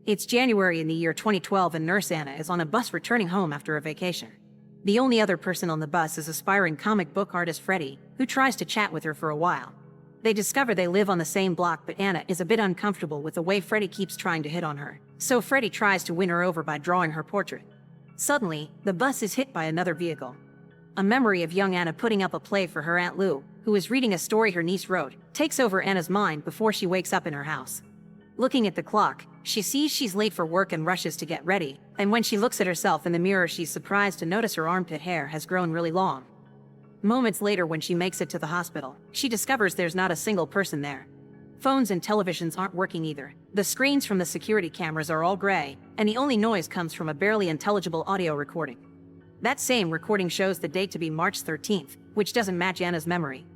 It's January in the year 2012 and Nurse Anna is on a bus returning home after a vacation. The only other person on the bus is aspiring comic book artist Freddie, who tries to chat with her for a while. They discover they live on the same block, but Anna is a bit uncomfortable with the way Freddie keeps trying to hit on her, so Freddie tries to win her over by drawing her portrait. Suddenly, the bus is hit by another vehicle. A memory of young Anna putting up a play for her Aunt Lou, who is reading a story her niece wrote, takes over Anna's mind before she wakes up in her house. Looking at the clock, she sees she's late for work and rushes to get ready, and when she looks at herself in the mirror, she's surprised to notice her armpit hair has grown really long. Moments later, when she makes it to the hospital, she discovers there's not a single person there. Phones and televisions aren't working either. The screens from the security cameras are all gray, and the only noise comes from a barely intelligible audio recording. That same recording shows the date to be March 13th, which doesn't match Anna's memory.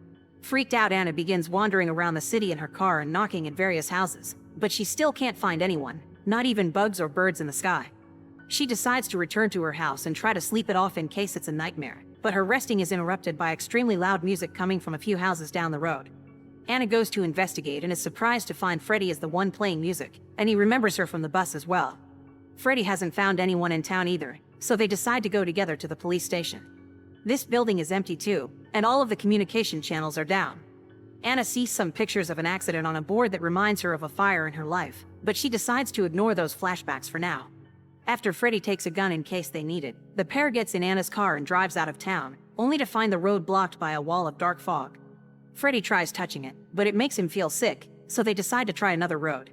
Freaked out, Anna begins wandering around the city in her car and knocking at various houses, but she still can't find anyone, not even bugs or birds in the sky. She decides to return to her house and try to sleep it off in case it's a nightmare, but her resting is interrupted by extremely loud music coming from a few houses down the road. Anna goes to investigate and is surprised to find Freddie is the one playing music, and he remembers her from the bus as well. Freddie hasn't found anyone in town either, so they decide to go together to the police station. This building is empty too, and all of the communication channels are down. Anna sees some pictures of an accident on a board that reminds her of a fire in her life, but she decides to ignore those flashbacks for now. After Freddie takes a gun in case they need it, the pair gets in Anna's car and drives out of town, only to find the road blocked by a wall of dark fog. Freddie tries touching it, but it makes him feel sick, so they decide to try another road.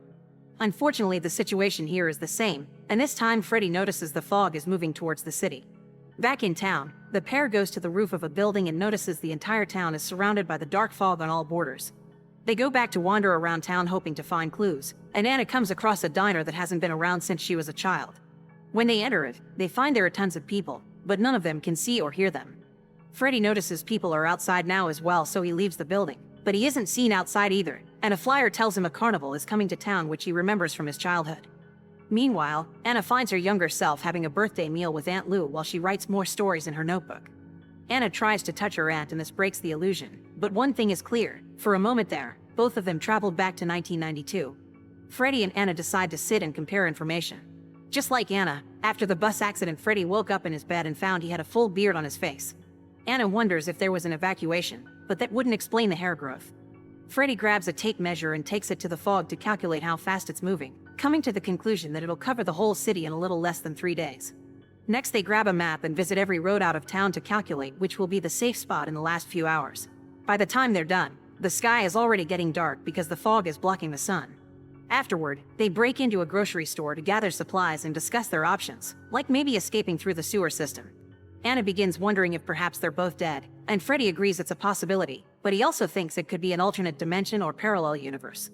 Unfortunately, the situation here is the same, and this time Freddie notices the fog is moving towards the city. Back in town, the pair goes to the roof of a building and notices the entire town is surrounded by the dark fog on all borders. They go back to wander around town hoping to find clues, and Anna comes across a diner that hasn't been around since she was a child. When they enter it, they find there are tons of people, but none of them can see or hear them. Freddie notices people are outside now as well, so he leaves the building, but he isn't seen outside either, and a flyer tells him a carnival is coming to town which he remembers from his childhood. Meanwhile, Anna finds her younger self having a birthday meal with Aunt Lou while she writes more stories in her notebook. Anna tries to touch her aunt and this breaks the illusion, but one thing is clear: for a moment there, both of them traveled back to 1992. Freddie and Anna decide to sit and compare information. Just like Anna, after the bus accident, Freddie woke up in his bed and found he had a full beard on his face. Anna wonders if there was an evacuation, but that wouldn't explain the hair growth. Freddie grabs a tape measure and takes it to the fog to calculate how fast it's moving, coming to the conclusion that it'll cover the whole city in a little less than 3 days. Next, they grab a map and visit every road out of town to calculate which will be the safe spot in the last few hours. By the time they're done, the sky is already getting dark because the fog is blocking the sun. Afterward, they break into a grocery store to gather supplies and discuss their options, like maybe escaping through the sewer system. Anna begins wondering if perhaps they're both dead, and Freddie agrees it's a possibility, but he also thinks it could be an alternate dimension or parallel universe.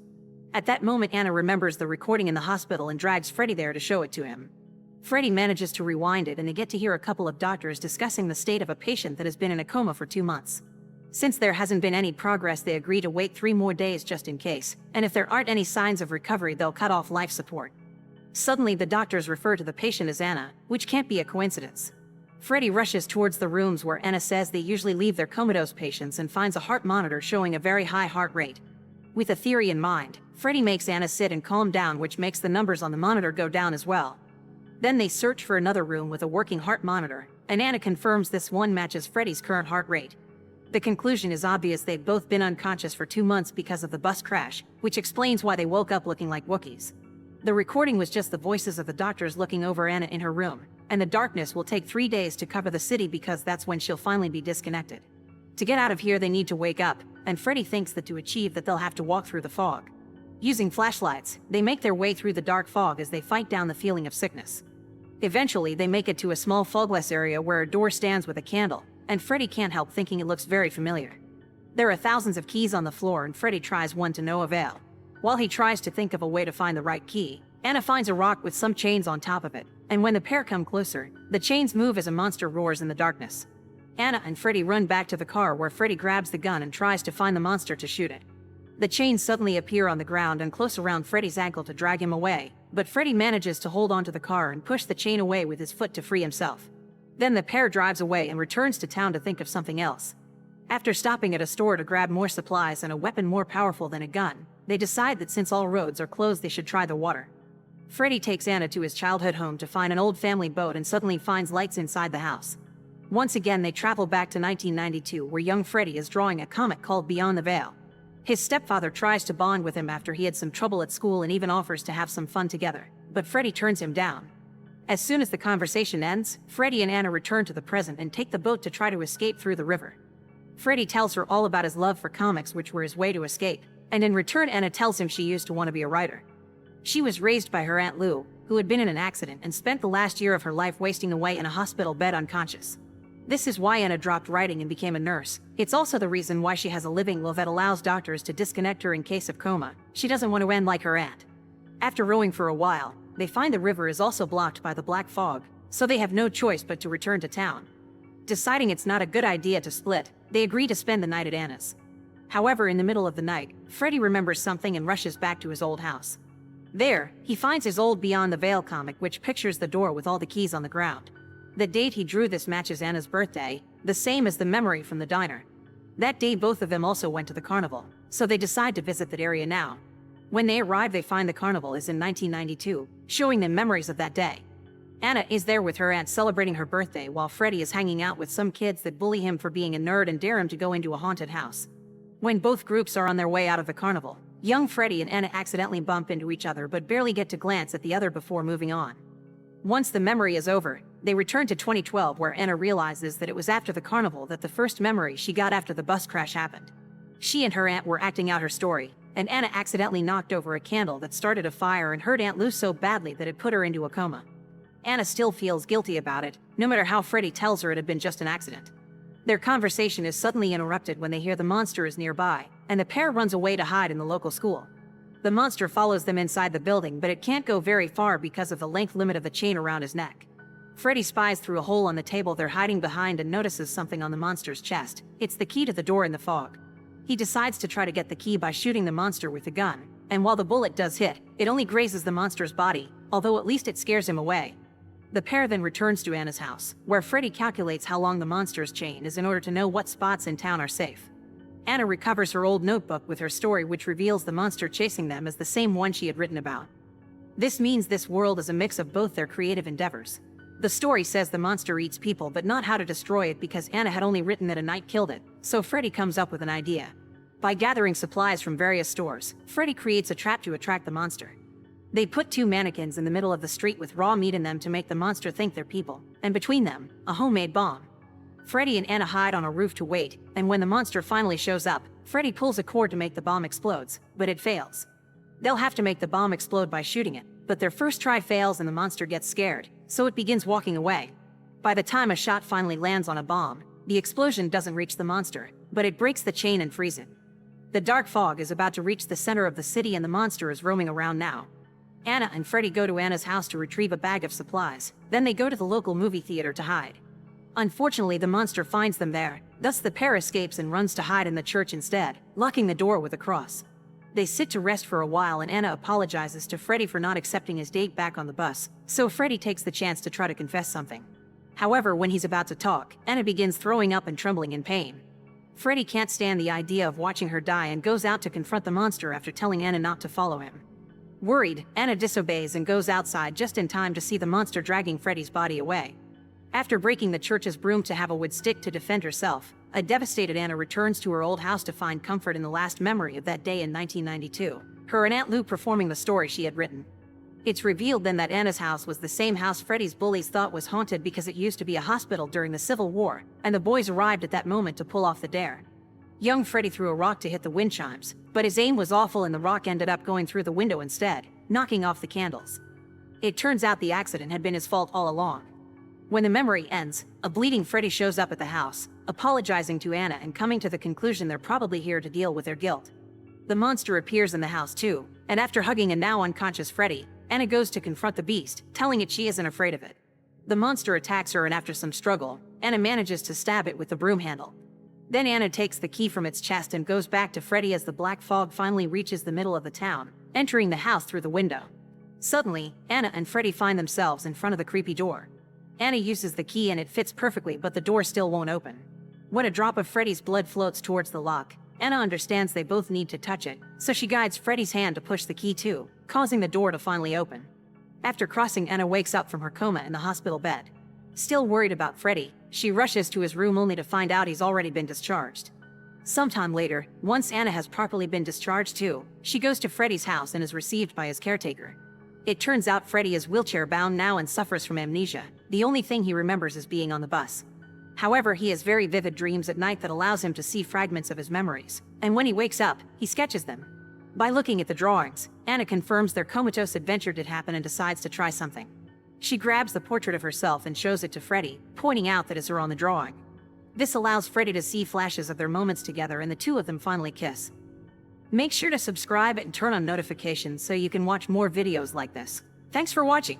At that moment, Anna remembers the recording in the hospital and drags Freddie there to show it to him. Freddie manages to rewind it and they get to hear a couple of doctors discussing the state of a patient that has been in a coma for 2 months. Since there hasn't been any progress, they agree to wait 3 more days just in case, and if there aren't any signs of recovery, they'll cut off life support. Suddenly, the doctors refer to the patient as Anna, which can't be a coincidence. Freddie rushes towards the rooms where Anna says they usually leave their comatose patients and finds a heart monitor showing a very high heart rate. With a theory in mind, Freddie makes Anna sit and calm down, which makes the numbers on the monitor go down as well. Then they search for another room with a working heart monitor, and Anna confirms this one matches Freddie's current heart rate. The conclusion is obvious: they've both been unconscious for 2 months because of the bus crash, which explains why they woke up looking like Wookiees. The recording was just the voices of the doctors looking over Anna in her room, and the darkness will take 3 days to cover the city because that's when she'll finally be disconnected. To get out of here, they need to wake up, and Freddie thinks that to achieve that they'll have to walk through the fog. Using flashlights, they make their way through the dark fog as they fight down the feeling of sickness. Eventually, they make it to a small fogless area where a door stands with a candle, and Freddie can't help thinking it looks very familiar. There are thousands of keys on the floor and Freddie tries one to no avail. While he tries to think of a way to find the right key, Anna finds a rock with some chains on top of it, and when the pair come closer, the chains move as a monster roars in the darkness. Anna and Freddie run back to the car where Freddie grabs the gun and tries to find the monster to shoot it. The chains suddenly appear on the ground and close around Freddie's ankle to drag him away, but Freddie manages to hold onto the car and push the chain away with his foot to free himself. Then the pair drives away and returns to town to think of something else. After stopping at a store to grab more supplies and a weapon more powerful than a gun, they decide that since all roads are closed, they should try the water. Freddy takes Anna to his childhood home to find an old family boat and suddenly finds lights inside the house. Once again, they travel back to 1992, where young Freddy is drawing a comic called Beyond the Veil. His stepfather tries to bond with him after he had some trouble at school and even offers to have some fun together, but Freddy turns him down. As soon as the conversation ends, Freddy and Anna return to the present and take the boat to try to escape through the river. Freddy tells her all about his love for comics, which were his way to escape, and in return Anna tells him she used to want to be a writer. She was raised by her Aunt Lou, who had been in an accident and spent the last year of her life wasting away in a hospital bed unconscious. This is why Anna dropped writing and became a nurse. It's also the reason why she has a living will that allows doctors to disconnect her in case of coma. She doesn't want to end like her aunt. After rowing for a while, they find the river is also blocked by the black fog, so they have no choice but to return to town. Deciding it's not a good idea to split, they agree to spend the night at Anna's. However, in the middle of the night, Freddy remembers something and rushes back to his old house. There, he finds his old Beyond the Veil comic, which pictures the door with all the keys on the ground. The date he drew this matches Anna's birthday, the same as the memory from the diner. That day both of them also went to the carnival, so they decide to visit that area now. When they arrive, they find the carnival is in 1992, showing them memories of that day. Anna is there with her aunt celebrating her birthday, while Freddy is hanging out with some kids that bully him for being a nerd and dare him to go into a haunted house. When both groups are on their way out of the carnival, young Freddy and Anna accidentally bump into each other but barely get to glance at the other before moving on. Once the memory is over, they return to 2012, where Anna realizes that it was after the carnival that the first memory she got after the bus crash happened. She and her aunt were acting out her story, and Anna accidentally knocked over a candle that started a fire and hurt Aunt Lou so badly that it put her into a coma. Anna still feels guilty about it, no matter how Freddy tells her it had been just an accident. Their conversation is suddenly interrupted when they hear the monster is nearby, and the pair runs away to hide in the local school. The monster follows them inside the building, but it can't go very far because of the length limit of the chain around his neck. Freddy spies through a hole on the table they're hiding behind and notices something on the monster's chest. It's the key to the door in the fog. He decides to try to get the key by shooting the monster with a gun, and while the bullet does hit, it only grazes the monster's body, although at least it scares him away. The pair then returns to Anna's house, where Freddy calculates how long the monster's chain is in order to know what spots in town are safe. Anna recovers her old notebook with her story, which reveals the monster chasing them is the same one she had written about. This means this world is a mix of both their creative endeavors. The story says the monster eats people, but not how to destroy it, because Anna had only written that a knight killed it, so Freddy comes up with an idea. By gathering supplies from various stores, Freddy creates a trap to attract the monster. They put two mannequins in the middle of the street with raw meat in them to make the monster think they're people, and between them, a homemade bomb. Freddy and Anna hide on a roof to wait, and when the monster finally shows up, Freddy pulls a cord to make the bomb explodes, but it fails. They'll have to make the bomb explode by shooting it, but their first try fails and the monster gets scared, so it begins walking away. By the time a shot finally lands on a bomb, the explosion doesn't reach the monster, but it breaks the chain and frees it. The dark fog is about to reach the center of the city and the monster is roaming around now. Anna and Freddy go to Anna's house to retrieve a bag of supplies, then they go to the local movie theater to hide. Unfortunately, the monster finds them there, thus the pair escapes and runs to hide in the church instead, locking the door with a cross. They sit to rest for a while and Anna apologizes to Freddy for not accepting his date back on the bus, so Freddy takes the chance to try to confess something. However, when he's about to talk, Anna begins throwing up and trembling in pain. Freddy can't stand the idea of watching her die and goes out to confront the monster after telling Anna not to follow him. Worried, Anna disobeys and goes outside just in time to see the monster dragging Freddy's body away. After breaking the church's broom to have a wood stick to defend herself, a devastated Anna returns to her old house to find comfort in the last memory of that day in 1992, her and Aunt Lou performing the story she had written. It's revealed then that Anna's house was the same house Freddy's bullies thought was haunted because it used to be a hospital during the Civil War, and the boys arrived at that moment to pull off the dare. Young Freddy threw a rock to hit the wind chimes, but his aim was awful and the rock ended up going through the window instead, knocking off the candles. It turns out the accident had been his fault all along. When the memory ends, a bleeding Freddy shows up at the house, apologizing to Anna and coming to the conclusion they're probably here to deal with their guilt. The monster appears in the house too, and after hugging a now unconscious Freddy, Anna goes to confront the beast, telling it she isn't afraid of it. The monster attacks her and after some struggle, Anna manages to stab it with the broom handle. Then Anna takes the key from its chest and goes back to Freddy as the black fog finally reaches the middle of the town, entering the house through the window. Suddenly, Anna and Freddy find themselves in front of the creepy door. Anna uses the key and it fits perfectly, but the door still won't open. When a drop of Freddy's blood floats towards the lock, Anna understands they both need to touch it, so she guides Freddy's hand to push the key too, causing the door to finally open. After crossing, Anna wakes up from her coma in the hospital bed. Still worried about Freddy, she rushes to his room only to find out he's already been discharged. Sometime later, once Anna has properly been discharged too, she goes to Freddy's house and is received by his caretaker. It turns out Freddy is wheelchair-bound now and suffers from amnesia. The only thing he remembers is being on the bus. However, he has very vivid dreams at night that allows him to see fragments of his memories, and when he wakes up, he sketches them. By looking at the drawings, Anna confirms their comatose adventure did happen and decides to try something. She grabs the portrait of herself and shows it to Freddy, pointing out that it's her on the drawing. This allows Freddy to see flashes of their moments together, and the two of them finally kiss. Make sure to subscribe and turn on notifications so you can watch more videos like this. Thanks for watching.